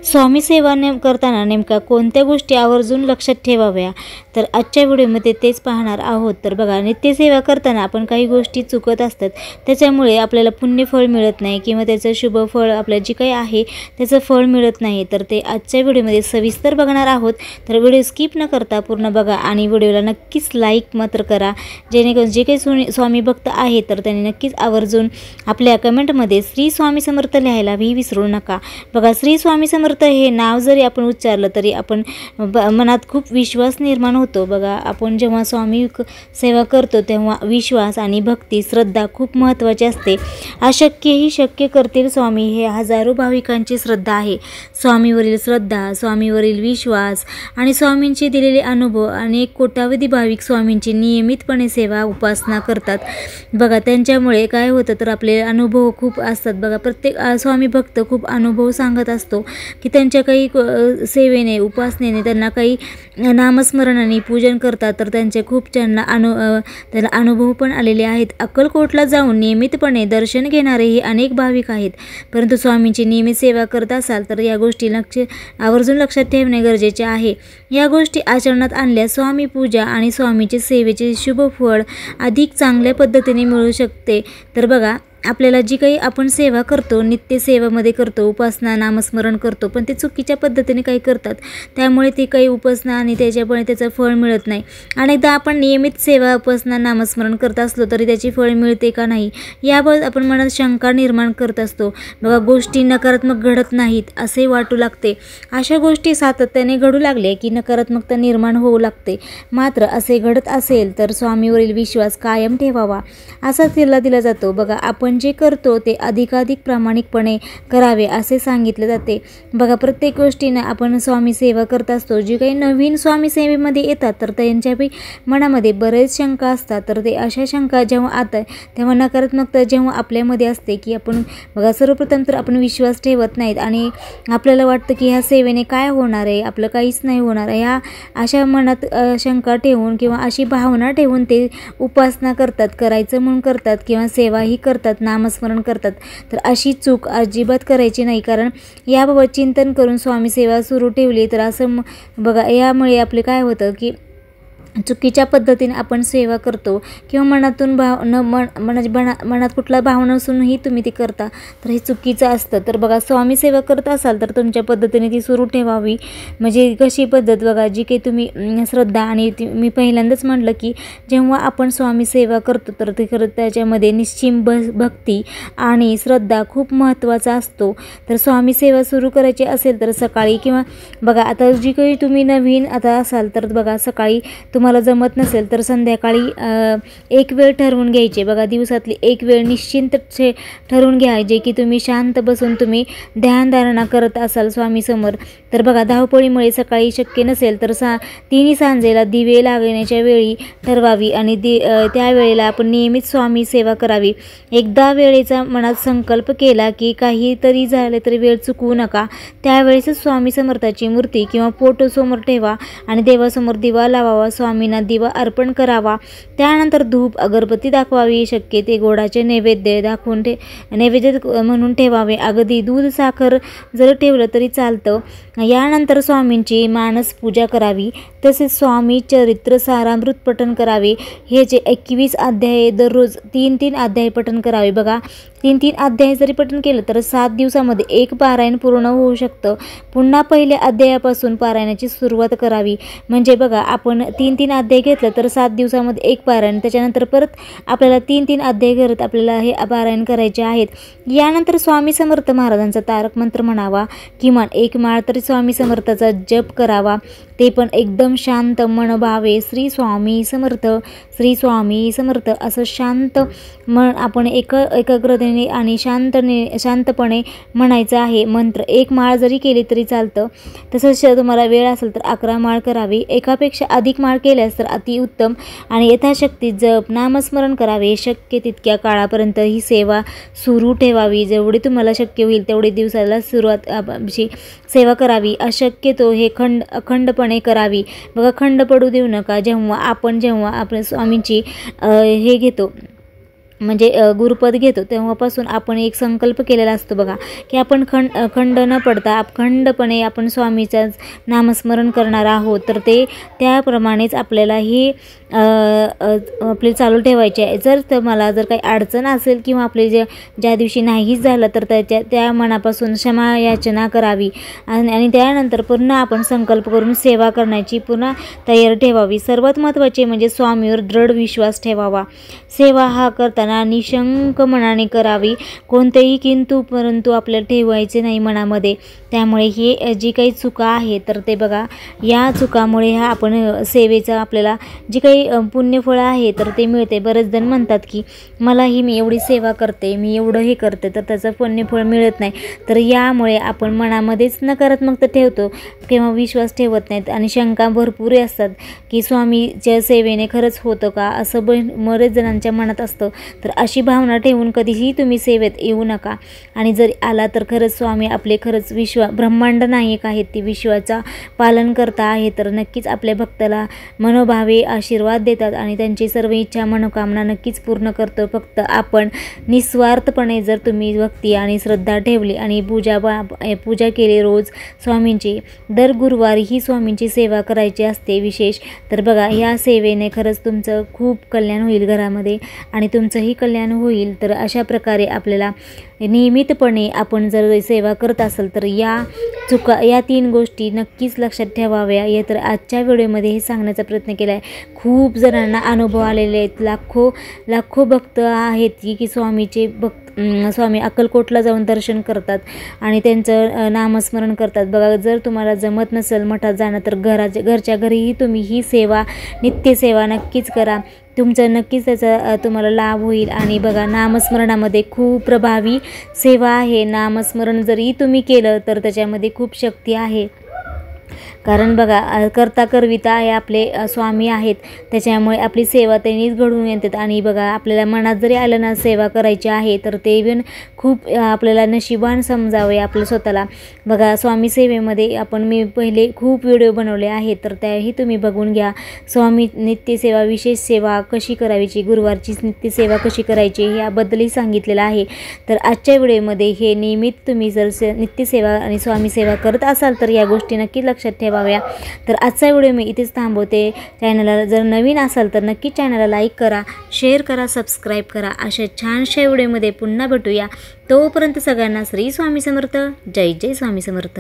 स्वामी सेवा करताना नेमका कोणत्या गोष्टी आवर्जून लक्षात ठेवाव्या, तर आजच्या व्हिडिओमध्ये तेच पाहणार आहोत। तर बघा, नित्यसेवा करताना आपण काही गोष्टी चुकत असतात, त्याच्यामुळे आपल्याला पुण्यफळ मिळत नाही किंवा त्याचं शुभ फळ आपल्या जे काही आहे त्याचं फळ मिळत नाही। तर ते आजच्या व्हिडिओमध्ये सविस्तर बघणार आहोत। तर व्हिडिओ स्किप न करता पूर्ण बघा आणि व्हिडिओला नक्कीच लाईक मात्र करा, जेणेकरून जे काही स्वामी भक्त आहेत तर त्यांनी नक्कीच आवर्जून आपल्या कमेंटमध्ये श्री स्वामी समर्थ लिहायलाही विसरू नका। बघा, श्री स्वामी समर्थ हे नाव जरी आपण उच्चारलं तरी आपण मनात खूप विश्वास निर्माण होतो। बघा, आपण जेव्हा स्वामी सेवा करतो तेव्हा विश्वास आणि भक्ती श्रद्धा खूप महत्त्वाची असते। अशक्यही शक्य करतील स्वामी हे हजारो भाविकांची श्रद्धा आहे। स्वामीवरील श्रद्धा, स्वामीवरील विश्वास आणि स्वामींचे दिलेले अनुभव, अनेक कोट्यावधी भाविक स्वामींची नियमितपणे सेवा उपासना करतात। बघा, त्यांच्यामुळे काय होतं तर आपले अनुभव खूप असतात। बघा, प्रत्येक स्वामी भक्त खूप अनुभव सांगत असतो की त्यांच्या काही सेवेने, उपासनेने, त्यांना काही नामस्मरणाने पूजन करतात तर त्यांचे खूप त्यांना अनुभव पण आलेले आहेत। अक्कलकोटला जाऊन नियमितपणे दर्शन घेणारे हे अनेक भाविक आहेत, परंतु स्वामींची नियमित सेवा करत असाल तर या गोष्टी आवर्जून लक्षात ठेवणे गरजेचे आहे। या गोष्टी आचरणात आणल्यास स्वामी पूजा आणि स्वामीचे सेवेचे शुभ फळ अधिक चांगल्या पद्धतीने मिळू शकते। तर बघा, आपल्याला जी काही आपण सेवा करतो, नित्य सेवेमध्ये करतो, उपासना नामस्मरण करतो, पण ते चुकीच्या पद्धतीने काही करतात, त्यामुळे ती काही उपासना आणि त्याच्यामुळे त्याचं फळ मिळत नाही। अनेकदा आपण नियमित सेवा, उपासना नामस्मरण करत असलो तरी त्याची फळ मिळते का नाही याबाबत आपण मनात शंका निर्माण करत असतो। बघा, गोष्टी नकारात्मक घडत नाहीत असे वाटू लागते। अशा गोष्टी सातत्याने घडू लागले की नकारात्मकता निर्माण होऊ लागते। मात्र असे घडत असेल तर स्वामीवरील विश्वास कायम ठेवावा असा सल्ला दिला जातो। बघा, आपण जे करतो ते अधिकाधिक प्रामाणिकपणे करावे असे सांगितले जाते। बघा, प्रत्येक गोष्टीने आपण स्वामी सेवा करत असतो। जे काही नवीन स्वामी सेवेमध्ये येतात तर त्यांच्या मनामध्ये बरेच शंका असतात, तर ते अशा शंका जेव्हा आता तेव्हा नकारात्मकता जेव्हा आपल्यामध्ये असते की आपण बघा, सर्वप्रथम तर आपण विश्वास ठेवत नाहीत आणि आपल्याला वाटतं की ह्या सेवेने काय होणार आहे, आपलं काहीच नाही होणार, ह्या अशा मनात शंका ठेवून किंवा अशी भावना ठेवून ते उपासना करतात, करायचं म्हणून करतात किंवा सेवाही करतात, नामस्मरण करतात। तर अशी चूक अजिबात करायची नाही, कारण याबाबत चिंतन करून स्वामी सेवा सुरू ठेवली तर असं बघा, यामुळे आपले काय होतं की चुकीच्या पद्धतीने आपण सेवा करतो किंवा मनातून मनात कुठला भावना असूनही तुम्ही ते करता, तर हे चुकीचं असतं। तर बघा, स्वामी सेवा करत असाल तर तुमच्या पद्धतीने ती सुरू ठेवावी। म्हणजे कशी पद्धत, बघा, जी काही तुम्ही श्रद्धा आणि मी पहिल्यांदाच म्हटलं की जेव्हा आपण स्वामी सेवा करतो तर ते खरं त्याच्यामध्ये निश्चिम भक्ती आणि श्रद्धा खूप महत्त्वाचा असतो। तर स्वामी सेवा सुरू करायची असेल तर सकाळी किंवा बघा, आता जी काही तुम्ही नवीन आता असाल तर बघा, सकाळी तुम्हाला जमत नसेल तर संध्याकाळी एक वेळ ठरवून घ्यायचे। बघा, दिवसातली एक वेळ निश्चिंत ठरवून घ्या, जे की तुम्ही शांत बसून तुम्ही ध्यानधारणा करत असाल स्वामीसमोर। तर बघा, धावपळीमुळे सकाळी शक्य नसेल तर तिन्ही सांजेला दिवे लागण्याच्या वेळी ठरवावी आणि त्यावेळेला आपण नियमित स्वामी सेवा करावी। एकदा वेळेचा मनात संकल्प केला की काहीतरी झाले तरी वेळ चुकवू नका, त्यावेळेस स्वामी समर्थाची मूर्ती किंवा फोटो समोर ठेवा आणि देवासमोर दिवा लावावा, स्वामींना दिवा अर्पण करावा, त्यानंतर धूप अगरबत्ती दाखवावी, शक्य ते गोडाचे नैवेद्य दाखवून नैवेद्य म्हणून ठेवावे। अगदी दूध साखर जर ठेवलं तरी चालतं। यानंतर स्वामींची मानस पूजा करावी, तसेच स्वामी चरित्र सारामृत पठण करावे। हे जे 21 अध्याय दररोज 3-3 अध्याय पठण करावे। बघा, 3-3 अध्याय जरी पठण केलं तर 7 दिवसामध्ये एक पारायण पूर्ण होऊ शकतं। पुन्हा पहिल्या अध्यायापासून पारायणाची सुरुवात करावी। म्हणजे बघा, आपण 3-3 अध्याय घेतलं तर 7 दिवसामध्ये एक पारायण, त्याच्यानंतर परत आपल्याला 3-3 अध्याय करत आपल्याला हे पारायण करायचे आहेत। यानंतर स्वामी समर्थ महाराजांचा तारक मंत्र म्हणावा, किमान एक माळ तरी स्वामी समर्थाचा जप करावा, ते पण एकदम शांत मनभावे श्री स्वामी समर्थ, श्री स्वामी समर्थ असं शांत मन आपण एकाग्रतेने आणि शांतपणे म्हणायचं आहे मंत्र। एक माळ जरी केली तरी चालतं। तसंच तुम्हाला वेळ असेल तर 11 माळ करावी, एकापेक्षा अधिक माळ केल्यास तर अतिउत्तम आणि यथाशक्ती जप नामस्मरण करावे। शक्य तितक्या काळापर्यंत ही सेवा सुरू ठेवावी, जेवढी तुम्हाला शक्य होईल तेवढे दिवसाला सेवा करावी। अशक्यतो हे अखंडपणे करावी। बघा, खंड पडू देऊ नका। जेव्हा आपण स्वामींची हे घेतो म्हणजे गुरुपद घेतो तेव्हापासून आपण एक संकल्प केलेला असतो बघा, की आपण खंड न पडता अखंडपणे आपण स्वामीचं नामस्मरण करणार आहोत. तर ते त्याप्रमाणेच आपल्याला ही आपले चालू ठेवायचे आहे. जर मला काही अडचण असेल किंवा आपले ज्या दिवशी नाहीच झालं तर त्या मनापासून क्षमा याचना करावी आणि त्यानंतर पुन्हा आपण संकल्प करून सेवा करण्याची पुन्हा तयारी ठेवावी. सर्वात महत्त्वाचे म्हणजे स्वामीवर दृढ विश्वास ठेवावा. सेवा हा करताना निशंक मनाने करावी. कोणतेही किंतु परंतु आपल्याला ठेवायचे नाही मनामध्ये. त्यामुळे हे जी काही चुका आहे तर ते बघा, या चुकामुळे हा आपण सेवेचा आपल्याला जी काही पुण्यफळ आहे तर ते मिळते. बरेच जण म्हणतात की मी एवढी सेवा करते, मी एवढं हे करते, तर त्याचं पुण्यफळ मिळत नाही. तर यामुळे आपण मनामध्येच नकारात्मकता ठेवतो किंवा विश्वास ठेवत नाहीत आणि शंका भरपूर असतात की स्वामीच्या सेवेने खरंच होतं का, असं बरेच जणांच्या मनात असतं. तर अशी भावना ठेवून कधीही तुम्ही सेवेत येऊ नका. आणि जर आला तर खरंच स्वामी आपले खरंच ब्रह्मांड नायक आहेत, ते विश्वाचा पालन करता आहे. तर नक्कीच आपल्या भक्ताला मनोभावे आशीर्वाद देतात आणि त्यांची सर्व इच्छा मनोकामना नक्कीच पूर्ण करतो. फक्त आपण निस्वार्थपणे जर तुम्ही भक्ती आणि श्रद्धा ठेवली आणि पूजा केली रोज स्वामींची, दर गुरुवारी ही स्वामींची सेवा करायची असते विशेष. तर बघा, या सेवेने खरंच तुमचं खूप कल्याण होईल घरामध्ये आणि तुमचंही कल्याण होईल. तर अशा प्रकारे आपल्याला नियमितपणे आपण जर सेवा करत असाल तर या 3 गोष्टी नक्कीच लक्षात ठेवाव्या. या तर आजच्या व्हिडिओमध्ये हे सांगण्याचा प्रयत्न केला आहे. खूप जणांना अनुभव आलेले आहेत. लाखो भक्त आहेत की स्वामी अक्कलकोटला जाऊन दर्शन करतात आणि त्यांचं नामस्मरण करतात. बघा, जर तुम्हाला जमत नसेल मठात जाणं तर घरच्या घरीही तुम्ही ही सेवा, नित्यसेवा नक्कीच करा. तुमचं नक्कीच त्याचा तुम्हाला लाभ होईल. आणि बघा, नामस्मरणामध्ये खूप प्रभावी सेवा आहे. नामस्मरण जरी तुम्ही केलं तर त्याच्यामध्ये खूप शक्ती आहे. कारण बघा, करता करविता हे आपले स्वामी आहेत. त्याच्यामुळे आपली सेवा त्यांनीच घडवून येतात. आणि बघा, आपल्याला मनात जरी आलं ना सेवा करायची आहे तर ते पण खूप आपल्याला नशिबान समजावे आपलं स्वतःला. बघा, स्वामी सेवेमध्ये मी पहिले खूप व्हिडिओ बनवले आहेत, तर त्याही तुम्ही बघून घ्या. स्वामी नित्यसेवा, विशेष सेवा कशी करायची, गुरुवारचीच नित्यसेवा कशी करायची याबद्दलही सांगितलेलं आहे. तर आजच्या व्हिडिओमध्ये हे नियमित तुम्ही जर नित्यसेवा आणि स्वामी सेवा करत असाल तर या गोष्टी नक्की लक्षात ठेवाव्या. तर आजचा व्हिडिओ मी इथेच थांबवते. चॅनलला जर नवीन असाल तर नक्की चॅनलला लाईक करा, शेअर करा, सबस्क्राईब करा. अशा छानशा व्हिडिओमध्ये पुन्हा भेटूया. तोपर्यंत सगळ्यांना श्री स्वामी समर्थ. जय जय स्वामी समर्थ.